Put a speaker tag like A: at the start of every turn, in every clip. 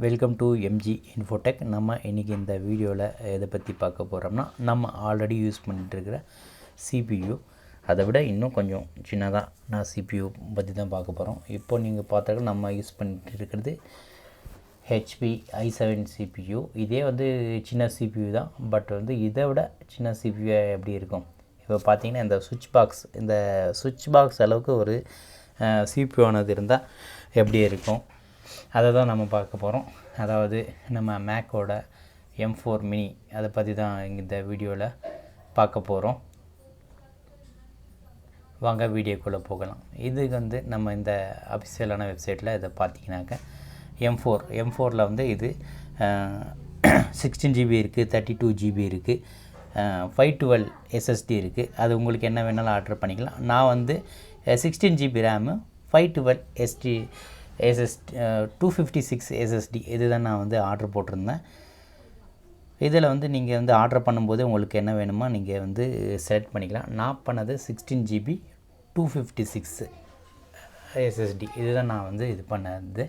A: Welcome to MG Infotech. நம்ம இன்றைக்கி இந்த வீடியோவில் எதை பற்றி பார்க்க போகிறோம்னா, நம்ம ஆல்ரெடி யூஸ் பண்ணிகிட்ருக்கிற CPU, அதை விட இன்னும் கொஞ்சம் சின்னதாக நான் CPU பற்றி தான் பார்க்க போகிறோம். இப்போது நீங்கள் பார்த்தாக்க நம்ம யூஸ் பண்ணிகிட்டு இருக்கிறது ஹெச்பி i7 CPU. இதே சின்ன CPU தான், பட் இதை விட சின்ன CPU எப்படி இருக்கும்? இப்போ பார்த்தீங்கன்னா இந்த சுவிட்ச் பாக்ஸ் அளவுக்கு ஒரு CPU ஆனது இருந்தால் எப்படி இருக்கும், அதை தான் நம்ம பார்க்க போகிறோம். அதாவது நம்ம மேக்கோட M4 மினி, அதை பற்றி தான் இந்த வீடியோவில் பார்க்க போகிறோம். வாங்க வீடியோக்குள்ளே போகலாம். இது நம்ம இந்த அஃபிஷியலான வெப்சைட்டில் இதை பார்த்தீங்கன்னாக்க M4ல் இது 16 GB இருக்குது, 32 GB இருக்குது, 512 SSD இருக்குது. அது உங்களுக்கு என்ன வேணாலும் ஆர்டர் பண்ணிக்கலாம். நான் 16 GB ரேமு, 512 SSD 256 SSD இதுதான் நான் ஆர்டர் போட்டிருந்தேன். இதில் நீங்கள் ஆர்டர் பண்ணும்போது உங்களுக்கு என்ன வேணுமோ நீங்கள் செலக்ட் பண்ணிக்கலாம். நான் பண்ணது 16 GB 256 SSD இதுதான் நான் இது பண்ணது.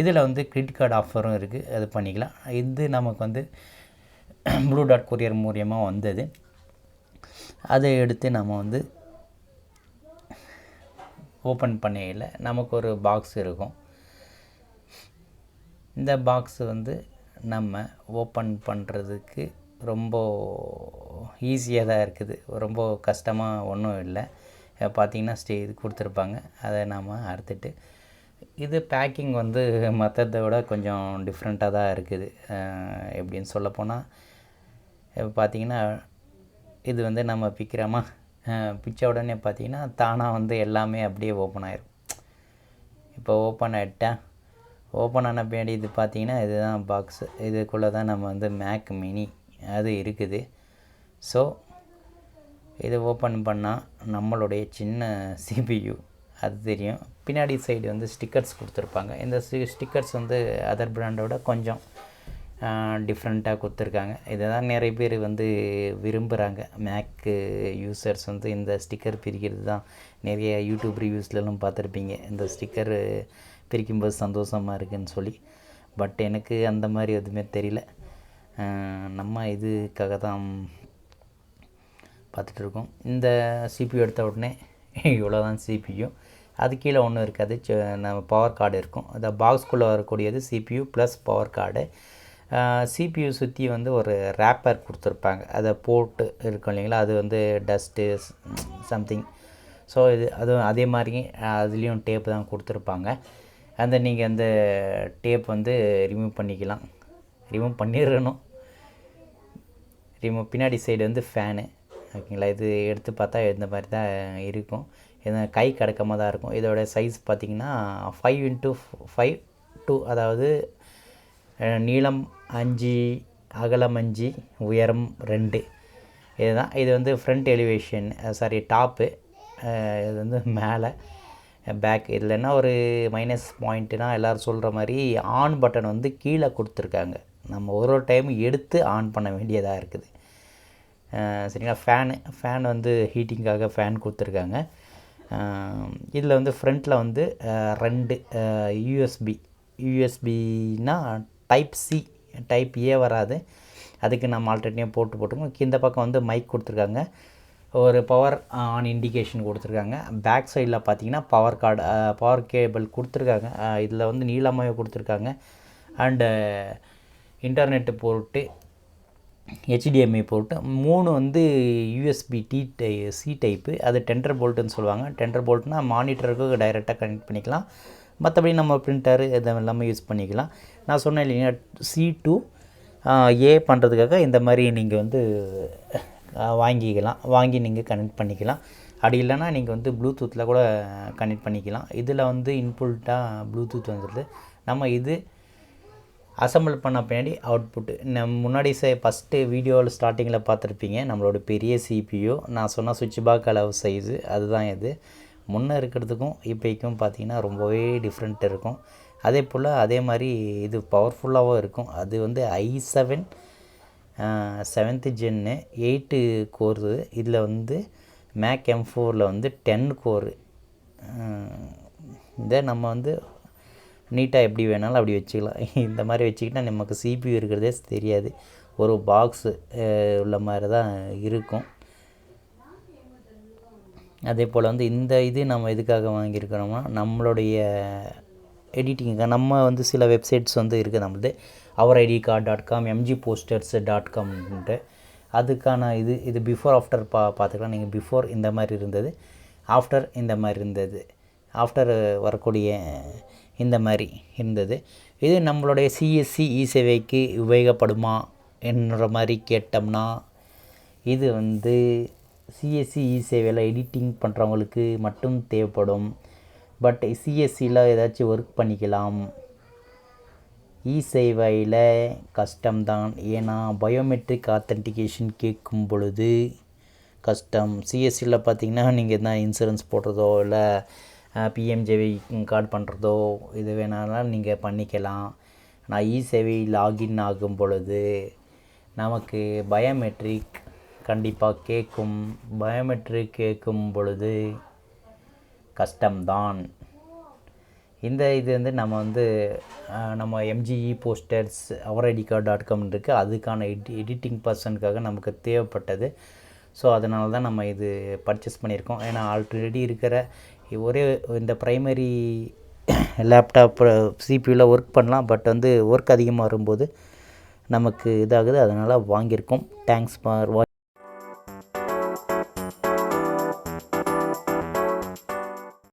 A: இதில் கிரெடிட் கார்டு ஆஃபரும் இருக்குது, அது பண்ணிக்கலாம். இது நமக்கு ப்ளூ டாட் கொரியர் மூலியமாக வந்தது. அதை எடுத்து நம்ம ஓப்பன் பண்ணையில் நமக்கு ஒரு பாக்ஸ் இருக்கும். இந்த பாக்ஸ் நம்ம ஓப்பன் பண்ணுறதுக்கு ரொம்ப ஈஸியாக தான் இருக்குது, ரொம்ப கஷ்டமாக ஒன்றும் இல்லை. பார்த்திங்கன்னா இது கொடுத்துருப்பாங்க, அதை நாம் அறுத்துட்டு, இது பேக்கிங் மற்றதை விட கொஞ்சம் டிஃப்ரெண்ட்டாக தான் இருக்குது. எப்படின்னு சொல்லப்போனால் பார்த்திங்கன்னா இது நம்ம பிக்கிறோமா, பிச்ச உடனே பார்த்திங்கன்னா தானாக எல்லாமே அப்படியே ஓப்பன் ஆகிரும். இப்போ ஓப்பன் ஆகிட்டேன். ஓப்பன் ஆன பின்னாடி இது பார்த்திங்கன்னா இதுதான் பாக்ஸு. இதுக்குள்ளே தான் நம்ம மேக் மினி அது இருக்குது. ஸோ இது ஓப்பன் பண்ணால் நம்மளுடைய சின்ன CPU அது தெரியும். பின்னாடி சைடு ஸ்டிக்கர்ஸ் கொடுத்துருப்பாங்க. இந்த ஸ்டிக்கர்ஸ் அதர் பிராண்டோட கொஞ்சம் டிஃப்ரெண்ட்டாக கொடுத்துருக்காங்க. இதை தான் நிறைய பேர் விரும்புகிறாங்க. மேக்கு யூசர்ஸ் இந்த ஸ்டிக்கர் பிரிக்கிறது தான் நிறைய யூடியூப் ரிவ்யூஸ்லாம் பார்த்துருப்பீங்க. இந்த ஸ்டிக்கர் பிரிக்கும்போது சந்தோஷமாக இருக்குதுன்னு சொல்லி. பட் எனக்கு அந்த மாதிரி எதுவுமே தெரியல. நம்ம இதுக்காக தான் பார்த்துட்ருக்கோம். இந்த CPU எடுத்த உடனே இவ்வளோ தான் CPU. அது கீழே ஒன்றும் இருக்காது, நம்ம பவர் கார்டு இருக்கும். அந்த பாக்ஸ்குள்ளே வரக்கூடியது CPU plus power card. CPU சுற்றி ஒரு ரேப்பர் கொடுத்துருப்பாங்க. அதை போட்டு இருக்கும் இல்லைங்களா, அது டஸ்ட்டு சம்திங். ஸோ அதுவும் அதே மாதிரி அதுலேயும் டேப்பு தான் கொடுத்துருப்பாங்க. நீங்கள் அந்த டேப் ரிமூவ் பண்ணிக்கலாம், ரிமூவ் பண்ணிடணும். பின்னாடி சைடு ஃபேனு ஓகேங்களா. இது எடுத்து பார்த்தா இந்த மாதிரி தான் இருக்கும். இது கை கடக்கமாக தான் இருக்கும். இதோட சைஸ் பார்த்திங்கன்னா 5x5 2, அதாவது நீளம் 5, அகலம் 5, உயரம் 2. இதுதான் இது ஃப்ரண்ட் எலிவேஷன், டாப்பு. இது மேலே பேக். இதில் என்ன ஒரு மைனஸ் பாயிண்ட்டுனா, எல்லோரும் சொல்கிற மாதிரி ஆன் பட்டன் கீழே கொடுத்துருக்காங்க. நம்ம ஒரு டைம் எடுத்து ஆன் பண்ண வேண்டியதாக இருக்குது. சரிங்களா. ஃபேன் ஹீட்டிங்காக ஃபேன் கொடுத்துருக்காங்க. இதில் ஃப்ரண்ட்டில் 2 யூஎஸ்பினா டைப் C, டைப் A வராது. அதுக்கு நம்ம ஆல்ரெடியாக போட்டுக்கோங்க. இந்த பக்கம் மைக் கொடுத்துருக்காங்க, ஒரு பவர் ஆன் இண்டிகேஷன் கொடுத்துருக்காங்க. பேக் சைடில் பார்த்தீங்கன்னா பவர் கேபிள் கொடுத்துருக்காங்க. இதில் நீளமாக கொடுத்துருக்காங்க. And internet port, HDMI port 3 USB C type. அது டெண்டர் போல்ட்டுன்னு சொல்லுவாங்க. டெண்டர் போல்ட்னா மானிட்டருக்கு டைரெக்டாக கனெக்ட் பண்ணிக்கலாம். மற்றபடி நம்ம பிரிண்டரு இது எல்லாமே யூஸ் பண்ணிக்கலாம். நான் சொன்னேன் இல்லைங்க, C to A பண்ணுறதுக்காக இந்த மாதிரி நீங்கள் வாங்கிக்கலாம். வாங்கி நீங்கள் கனெக்ட் பண்ணிக்கலாம். அப்படி இல்லைனா நீங்கள் ப்ளூடூத்தில் கூட கனெக்ட் பண்ணிக்கலாம். இதில் இன்புட்டாக ப்ளூடூத் வந்துடுது. நம்ம இது அசம்பிள் பண்ண பின்னாடி அவுட்புட்டு முன்னாடி ஃபஸ்ட்டு வீடியோவில் ஸ்டார்டிங்கில் பார்த்துருப்பீங்க. நம்மளோட பெரிய CPU நான் சொன்ன சுவிட்ச் பாக் அளவு சைஸு அதுதான் இது. முன்னே இருக்கிறதுக்கும் இப்போக்கும் பார்த்திங்கன்னா ரொம்பவே டிஃப்ரெண்ட் இருக்கும். அதே மாதிரி இது பவர்ஃபுல்லாகவும் இருக்கும். அது i7 7th Gen 8 கோரு. இதில் மேக் M4ல் 10 கோரு. இதை நம்ம நீட்டாக எப்படி வேணாலும் அப்படி வச்சுக்கலாம். இந்த மாதிரி வச்சுக்கிட்டால் நமக்கு CPU இருக்கிறதே தெரியாது. ஒரு பாக்ஸு உள்ள மாதிரி தான் இருக்கும். அதே போல் வந்து இந்த இது நம்ம எதுக்காக வாங்கியிருக்கிறோம்னா நம்மளுடைய எடிட்டிங்காக நம்ம வந்து சில வெப்சைட்ஸ் வந்து இருக்குது நம்மளது ouridcard.com mgposters.comன்ட்டு. அதுக்கான இது பிஃபோர் ஆஃப்டர் பார்த்துக்கலாம். நீங்கள் பிஃபோர் இந்த மாதிரி இருந்தது, ஆஃப்டர் இந்த மாதிரி இருந்தது, ஆஃப்டர் வரக்கூடிய இந்த மாதிரி இருந்தது. இது நம்மளுடைய சிஎஸ்சி சேவைக்கு உபயோகப்படுமா என்ற மாதிரி கேட்டோம்னா இது வந்து சிஎஸ்சி சேவையில் எடிட்டிங் பண்ணுறவங்களுக்கு மட்டும் தேவைப்படும். பட் சிஎஸ்சியில் ஏதாச்சும் ஒர்க் பண்ணிக்கலாம். சேவையில் கஷ்டம்தான். ஏன்னா பயோமெட்ரிக் ஆத்தென்டிகேஷன் கேட்கும் பொழுது கஷ்டம். சிஎஸ்சியில் பார்த்திங்கன்னா நீங்கள் எதனா இன்சூரன்ஸ் போடுறதோ இல்லை பிஎம்ஜேவி கார்டு பண்ணுறதோ இது வேணாலும் நீங்கள் பண்ணிக்கலாம். ஆனால் சேவை லாகின் ஆகும் பொழுது நமக்கு பயோமெட்ரிக் கண்டிப்பாக கேட்கும். பயோமெட்ரிக் கேட்கும் பொழுது கஷ்டம்தான். இது வந்து நம்ம MGE போஸ்டர்ஸ் ouridcard.com இருக்குது. அதுக்கான எடிட்டிங் பர்சனுக்காக நமக்கு தேவைப்பட்டது. ஸோ அதனால தான் நம்ம இது பர்ச்சேஸ் பண்ணியிருக்கோம். ஏன்னா ஆல்ரெடி இருக்கிற ஒரே இந்த ப்ரைமரி லேப்டாப் CPUவில் ஒர்க் பண்ணலாம். பட் வந்து ஒர்க் அதிகமாக வரும்போது நமக்கு இதாகுது. அதனால் வாங்கியிருக்கோம். Thanks for